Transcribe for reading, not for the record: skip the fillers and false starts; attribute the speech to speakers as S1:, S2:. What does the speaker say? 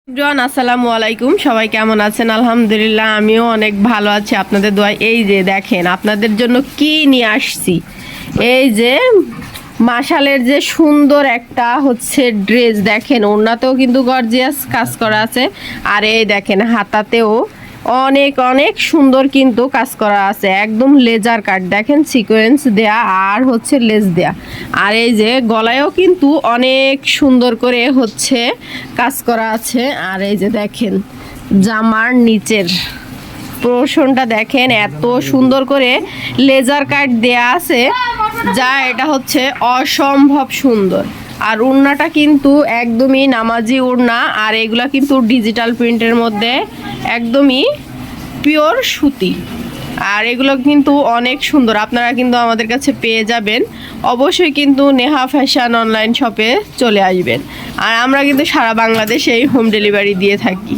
S1: জন আসসালামু আলাইকুম, সবাই কেমন আছেন? আলহামদুলিল্লাহ আমিও অনেক ভালো আছি আপনাদের দোয়ায়। এই যে দেখেন আপনাদের জন্য কি নিয়ে আসছি। এই যে মাশালের যে সুন্দর একটা হচ্ছে ড্রেস, দেখেন ওড়নাতেও কিন্তু গর্জিয়াস কাজ করা আছে, আর এই দেখেন হাতাতেও অনেক অনেক সুন্দর কিন্তু কাজ করা আছে, একদম লেজার কাট, দেখেন সিকোয়েন্স দেয়া আর হচ্ছে লেস দেয়া, আর এই যে গলায়ও কিন্তু অনেক সুন্দর করে হচ্ছে কাজ করা আছে। আর এই যে দেখেন জামার নিচের পোর্শনটা দেখেন এত সুন্দর করে লেজার কাট দেয়া আছে, যা এটা হচ্ছে অসম্ভব সুন্দর। আর ওড়নাটা কিন্তু একদমই নামাজি ওড়না, আর এগুলা কিন্তু ডিজিটাল প্রিন্টের মধ্যে একদমই পিওর সুতি, আর এগুলো কিন্তু অনেক সুন্দর। আপনারা কিন্তু আমাদের কাছে পেয়ে যাবেন, অবশ্যই কিন্তু নেহা ফ্যাশন অনলাইন শপে চলে আসবেন, আর আমরা কিন্তু সারা বাংলাদেশেই হোম ডেলিভারি দিয়ে থাকি।